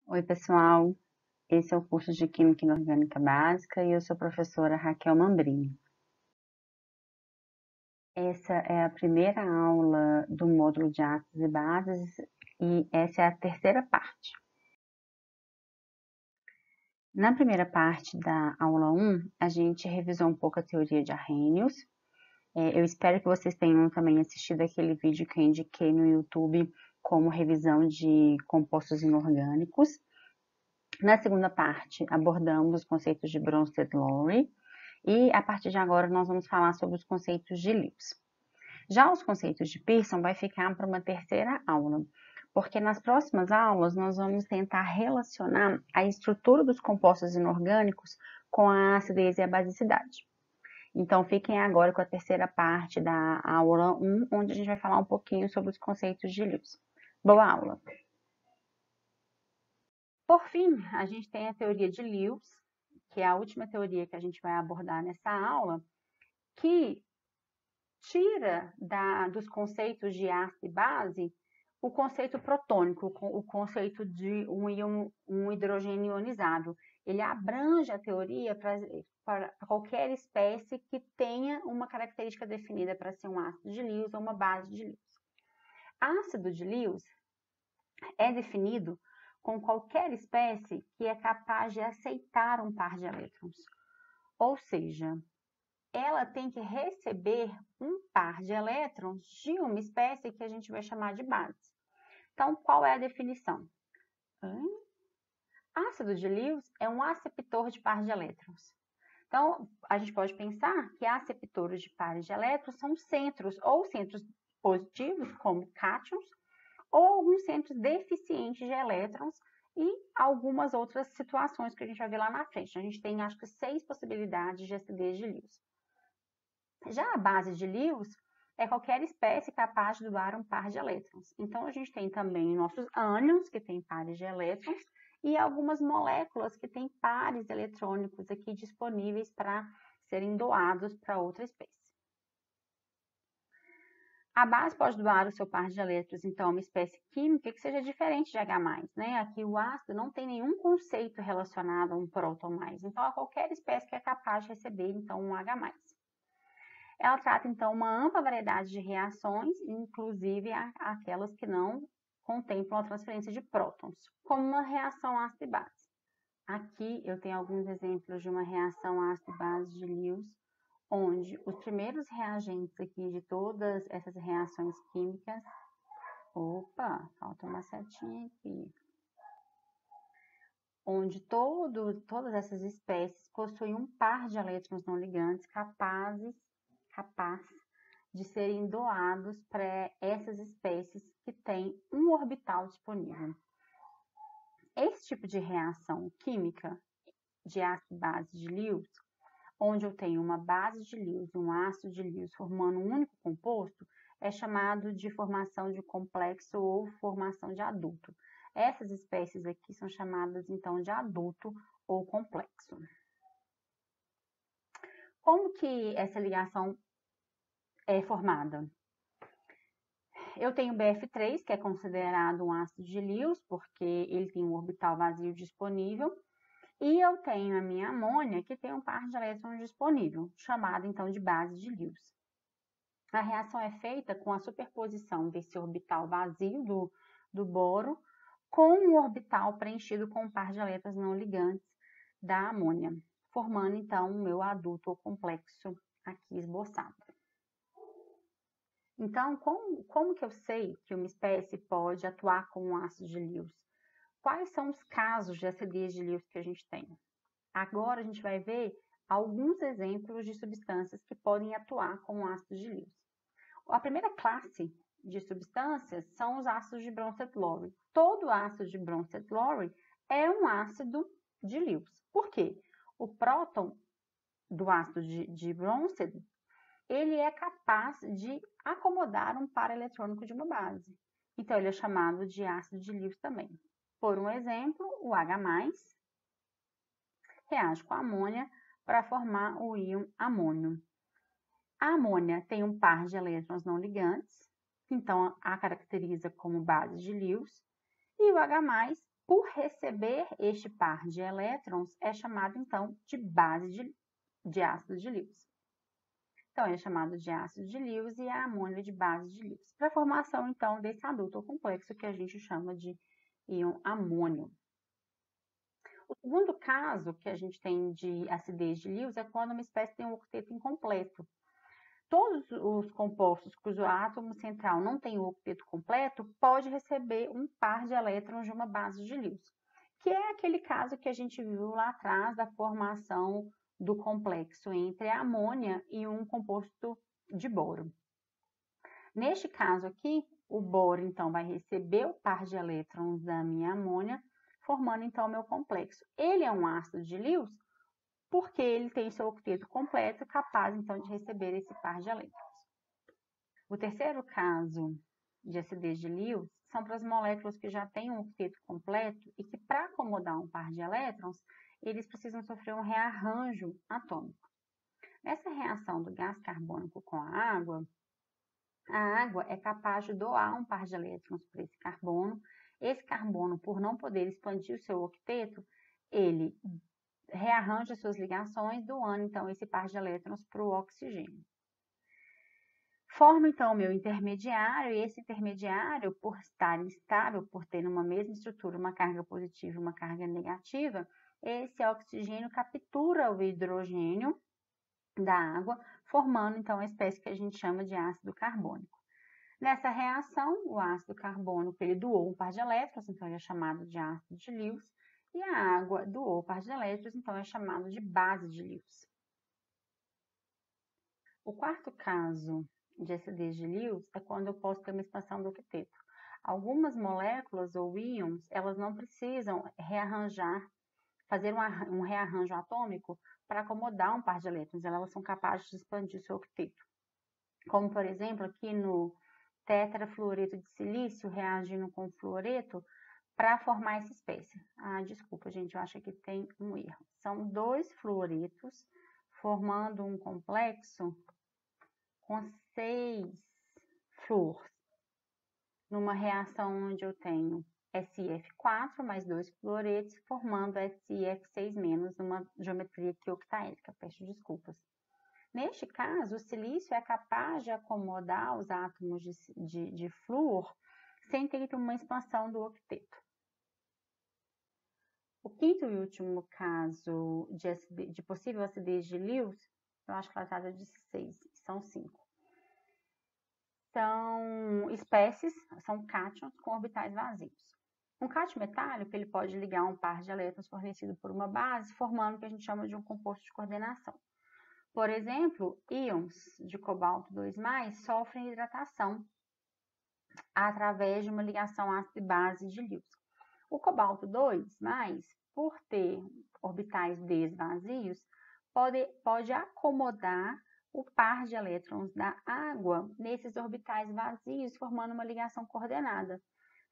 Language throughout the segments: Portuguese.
Oi, pessoal. Esse é o curso de Química Inorgânica Básica e eu sou a professora Raquel Mambrini. Essa é a primeira aula do módulo de ácidos e bases e essa é a terceira parte. Na primeira parte da aula 1, a gente revisou um pouco a teoria de Arrhenius. Eu espero que vocês tenham também assistido aquele vídeo que eu indiquei no YouTube como revisão de compostos inorgânicos. Na segunda parte, abordamos os conceitos de Bronsted-Lowry e a partir de agora nós vamos falar sobre os conceitos de Lewis. Já os conceitos de Pearson vai ficar para uma terceira aula, porque nas próximas aulas nós vamos tentar relacionar a estrutura dos compostos inorgânicos com a acidez e a basicidade. Então fiquem agora com a terceira parte da aula 1, onde a gente vai falar um pouquinho sobre os conceitos de Lewis. Boa aula! Por fim, a gente tem a teoria de Lewis, que é a última teoria que a gente vai abordar nessa aula, que tira dos conceitos de ácido e base o conceito protônico, o conceito de um hidrogênio ionizado. Ele abrange a teoria para qualquer espécie que tenha uma característica definida para ser um ácido de Lewis ou uma base de Lewis. Ácido de Lewis é definido com qualquer espécie que é capaz de aceitar um par de elétrons. Ou seja, ela tem que receber um par de elétrons de uma espécie que a gente vai chamar de base. Então, qual é a definição? Ácido de Lewis é um aceptor de par de elétrons. Então, a gente pode pensar que aceptores de pares de elétrons são centros, ou centros positivos, como cátions, ou alguns centros deficientes de elétrons e algumas outras situações que a gente vai ver lá na frente. A gente tem, acho que, 6 possibilidades de acidez de Lewis. Já a base de Lewis é qualquer espécie capaz de doar um par de elétrons. Então, a gente tem também nossos ânions, que têm pares de elétrons, e algumas moléculas que têm pares eletrônicos aqui disponíveis para serem doados para outra espécie. A base pode doar o seu par de elétrons, então, a uma espécie química que seja diferente de H+, né? Aqui o ácido não tem nenhum conceito relacionado a um próton+, então, a qualquer espécie que é capaz de receber, então, um H+. Ela trata, então, uma ampla variedade de reações, inclusive aquelas que não contemplam a transferência de prótons, como uma reação ácido e base. Aqui eu tenho alguns exemplos de uma reação ácido e base de Lewis, onde os primeiros reagentes aqui de todas essas reações químicas... Opa, falta uma setinha aqui. Onde todas essas espécies possuem um par de elétrons não ligantes capaz de serem doados para essas espécies que têm um orbital disponível. Esse tipo de reação química de ácido-base de Lewis, onde eu tenho uma base de Lewis e um ácido de Lewis formando um único composto, é chamado de formação de complexo ou formação de adulto. Essas espécies aqui são chamadas, então, de adulto ou complexo. Como que essa ligação é formada? Eu tenho o BF3, que é considerado um ácido de Lewis, porque ele tem um orbital vazio disponível, e eu tenho a minha amônia, que tem um par de elétrons disponível, chamado então de base de Lewis. A reação é feita com a superposição desse orbital vazio do boro com um orbital preenchido com um par de elétrons não ligantes da amônia, formando então o meu adulto ou complexo aqui esboçado. Então, como que eu sei que uma espécie pode atuar com um ácido de Lewis? Quais são os casos de acidez de Lewis que a gente tem? Agora a gente vai ver alguns exemplos de substâncias que podem atuar com o ácido de Lewis. A primeira classe de substâncias são os ácidos de Bronsted-Lowry. Todo ácido de Bronsted-Lowry é um ácido de Lewis. Por quê? O próton do ácido de Bronsted, ele é capaz de acomodar um par eletrônico de uma base. Então, ele é chamado de ácido de Lewis também. Por um exemplo, o H+, reage com a amônia para formar o íon amônio. A amônia tem um par de elétrons não ligantes, então a caracteriza como base de Lewis, e o H+, por receber este par de elétrons, é chamado, então, de base de ácido de Lewis. Então, é chamado de ácido de Lewis e a amônia de base de Lewis. Para a formação, então, desse adulto complexo que a gente chama de íon amônio. O segundo caso que a gente tem de acidez de Lewis é quando uma espécie tem um octeto incompleto. Todos os compostos cujo átomo central não tem o octeto completo pode receber um par de elétrons de uma base de Lewis, que é aquele caso que a gente viu lá atrás da formação do complexo entre a amônia e um composto de boro. Neste caso aqui, o boro, então, vai receber o par de elétrons da minha amônia, formando, então, o meu complexo. Ele é um ácido de Lewis porque ele tem seu octeto completo, capaz, então, de receber esse par de elétrons. O terceiro caso de acidez de Lewis são para as moléculas que já têm um octeto completo e que, para acomodar um par de elétrons, eles precisam sofrer um rearranjo atômico. Nessa reação do gás carbônico com a água é capaz de doar um par de elétrons para esse carbono. Esse carbono, por não poder expandir o seu octeto, ele rearranja suas ligações, doando, então, esse par de elétrons para o oxigênio. Forma, então, o meu intermediário, e esse intermediário, por estar instável, por ter numa mesma estrutura uma carga positiva e uma carga negativa, esse oxigênio captura o hidrogênio da água, formando, então, a espécie que a gente chama de ácido carbônico. Nessa reação, o ácido carbônico ele doou um par de elétrons, então ele é chamado de ácido de Lewis, e a água doou um par de elétrons, então é chamado de base de Lewis. O quarto caso de acidez de Lewis é quando eu posso ter uma expansão do octeto. Algumas moléculas ou íons, elas não precisam fazer um rearranjo atômico para acomodar um par de elétrons, elas são capazes de expandir seu octeto. Como, por exemplo, aqui no tetrafluoreto de silício reagindo com fluoreto para formar essa espécie. Desculpa, gente, eu acho que tem um erro. São 2 fluoretos formando um complexo com 6 flúors, numa reação onde eu tenho SF4 mais 2 fluoretos, formando SF6-, numa geometria aqui octaédrica, peço desculpas. Neste caso, o silício é capaz de acomodar os átomos de flúor sem ter uma expansão do octeto. O quinto e último caso de possível acidez de Lewis, eu acho que ela trata de 6, são 5. São espécies, são cátions com orbitais vazios. Um cátion metálico ele pode ligar um par de elétrons fornecido por uma base, formando o que a gente chama de um composto de coordenação. Por exemplo, íons de cobalto 2+, sofrem hidratação através de uma ligação ácido-base de Lewis. O cobalto 2+, por ter orbitais d vazios, pode acomodar o par de elétrons da água nesses orbitais vazios, formando uma ligação coordenada.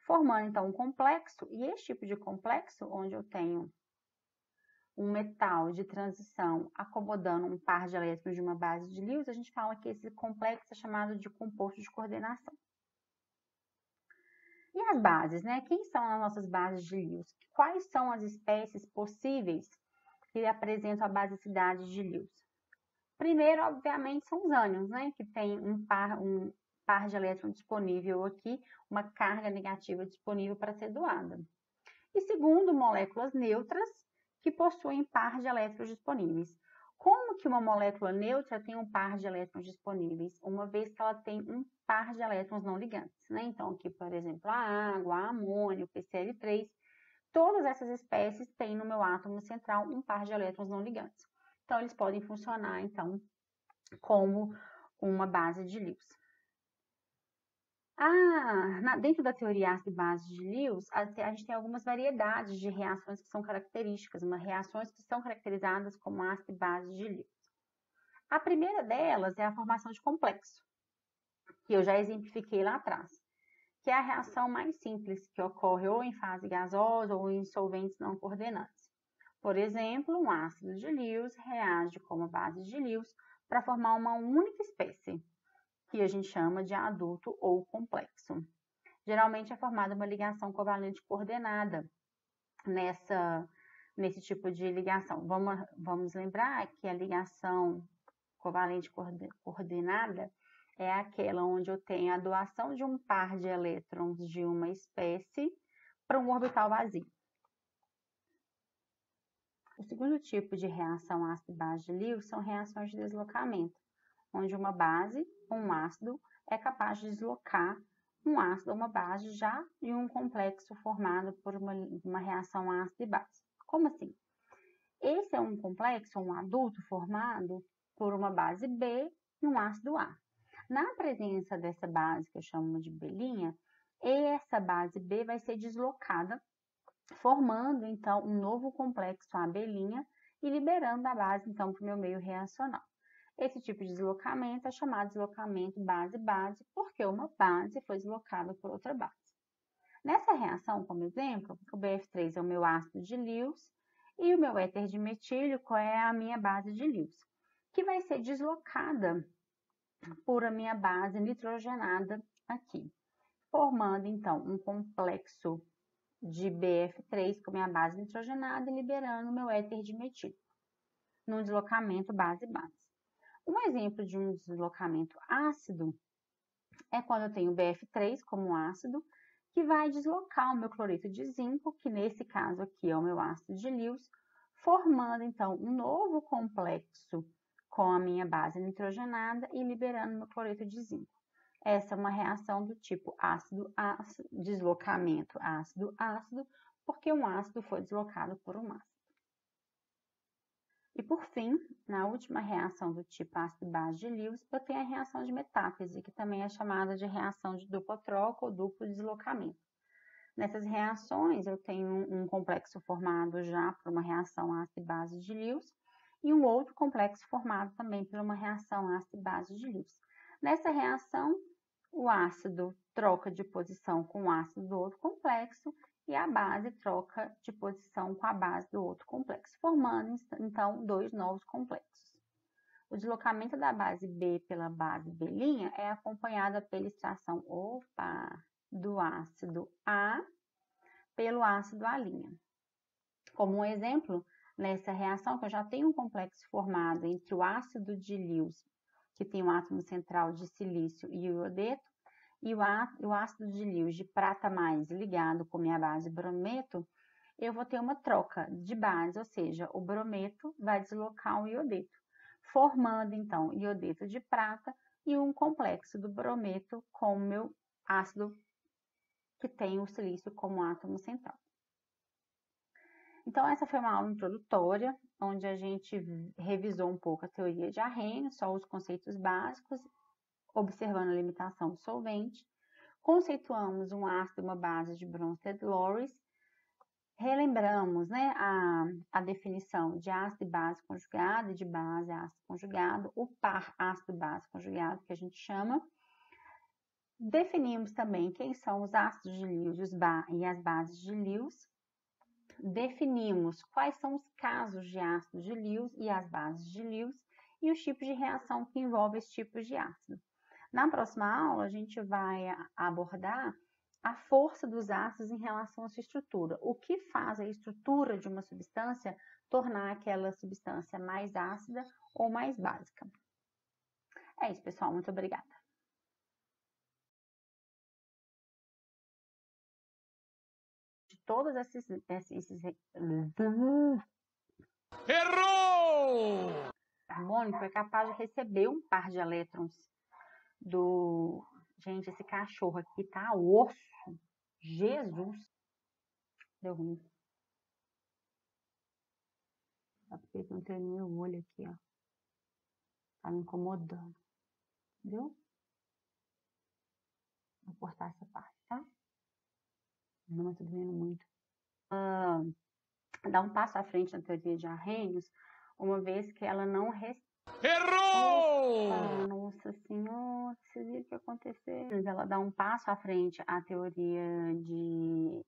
Formando, então, um complexo, e esse tipo de complexo, onde eu tenho um metal de transição acomodando um par de elétrons de uma base de Lewis, a gente fala que esse complexo é chamado de composto de coordenação. E as bases, né? Quem são as nossas bases de Lewis? Quais são as espécies possíveis que apresentam a basicidade de Lewis? Primeiro, obviamente, são os ânions, né? Que tem um par de elétrons disponível aqui, uma carga negativa disponível para ser doada. E segundo, moléculas neutras que possuem par de elétrons disponíveis. Como que uma molécula neutra tem um par de elétrons disponíveis? Uma vez que ela tem um par de elétrons não ligantes, né? Então, aqui, por exemplo, a água, a amônia, o PCl3, todas essas espécies têm no meu átomo central um par de elétrons não ligantes. Então, eles podem funcionar, então, como uma base de Lewis. Dentro da teoria ácido-base de Lewis, a gente tem algumas variedades de reações que são características, reações que são caracterizadas como ácido-base de Lewis. A primeira delas é a formação de complexo, que eu já exemplifiquei lá atrás, que é a reação mais simples, que ocorre ou em fase gasosa ou em solventes não coordenantes. Por exemplo, um ácido de Lewis reage com uma base de Lewis para formar uma única espécie, que a gente chama de adulto ou complexo. Geralmente é formada uma ligação covalente coordenada, nesse tipo de ligação. Vamos lembrar que a ligação covalente coordenada é aquela onde eu tenho a doação de um par de elétrons de uma espécie para um orbital vazio. O segundo tipo de reação ácido-base de Lewis são reações de deslocamento, onde uma base ou um ácido é capaz de deslocar um ácido ou uma base já de um complexo formado por uma reação ácido e base. Como assim? Esse é um complexo, um adulto formado por uma base B e um ácido A. Na presença dessa base, que eu chamo de belinha, essa base B vai ser deslocada, formando, então, um novo complexo A-belinha e liberando a base, então, para o meu meio reacional. Esse tipo de deslocamento é chamado de deslocamento base-base, porque uma base foi deslocada por outra base. Nessa reação, como exemplo, o BF3 é o meu ácido de Lewis e o meu éter de metílico é a minha base de Lewis, que vai ser deslocada por a minha base nitrogenada aqui, formando, então, um complexo de BF3 com minha base nitrogenada e liberando o meu éter de metílico, num deslocamento base-base. Um exemplo de um deslocamento ácido é quando eu tenho BF3 como ácido, que vai deslocar o meu cloreto de zinco, que nesse caso aqui é o meu ácido de Lewis, formando então um novo complexo com a minha base nitrogenada e liberando meu cloreto de zinco. Essa é uma reação do tipo ácido-ácido, deslocamento ácido-ácido, porque um ácido foi deslocado por um ácido. E por fim, na última reação do tipo ácido-base de Lewis, eu tenho a reação de metáfise, que também é chamada de reação de dupla troca ou duplo deslocamento. Nessas reações, eu tenho um complexo formado já por uma reação ácido-base de Lewis e um outro complexo formado também por uma reação ácido-base de Lewis. Nessa reação, o ácido troca de posição com o ácido do outro complexo e a base troca de posição com a base do outro complexo, formando, então, dois novos complexos. O deslocamento da base B pela base B' é acompanhada pela extração do ácido A pelo ácido A'. Como um exemplo, nessa reação que eu já tenho um complexo formado entre o ácido de Lewis, que tem um átomo central de silício e o iodeto, e o ácido de Lewis de prata mais ligado com minha base brometo, eu vou ter uma troca de base, ou seja, o brometo vai deslocar o iodeto, formando então iodeto de prata e um complexo do brometo com o meu ácido que tem o silício como átomo central. Então, essa foi uma aula introdutória, onde a gente revisou um pouco a teoria de Arrhenius, só os conceitos básicos, observando a limitação do solvente. Conceituamos um ácido e uma base de Bronsted-Lawrence. Relembramos, né, a definição de ácido e base conjugado e de base e ácido conjugado, o par ácido-base conjugado, que a gente chama. Definimos também quem são os ácidos de Lewis e as bases de Lewis. Definimos quais são os casos de ácidos de Lewis e as bases de Lewis e os tipos de reação que envolvem esses tipos de ácido. Na próxima aula, a gente vai abordar a força dos ácidos em relação à sua estrutura. O que faz a estrutura de uma substância tornar aquela substância mais ácida ou mais básica. É isso, pessoal. Muito obrigada. De todos esses... Errou! O harmônico foi capaz de receber um par de elétrons do... Gente, esse cachorro aqui tá osso. Jesus! Deu ruim. Só porque ele não tem meu olho aqui, ó. Tá me incomodando. Entendeu? Vou cortar essa parte, tá? Não, mas tô doendo muito. Dá um passo à frente na teoria de Arrhenius, uma vez que ela não recebe. Errou! Opa, nossa senhora, vocês viram o que aconteceu? Ela dá um passo à frente à teoria de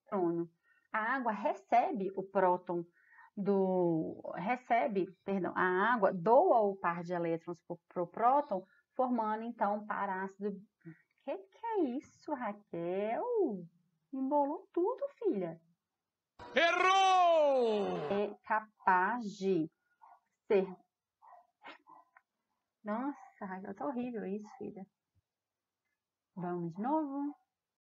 próton. A água recebe o próton a água doa o par de elétrons para o próton, formando então um par ácido. Que é isso, Raquel? Embolou tudo, filha. Errou! É capaz de ser... Nossa, tá horrível isso, filha. Vamos de novo.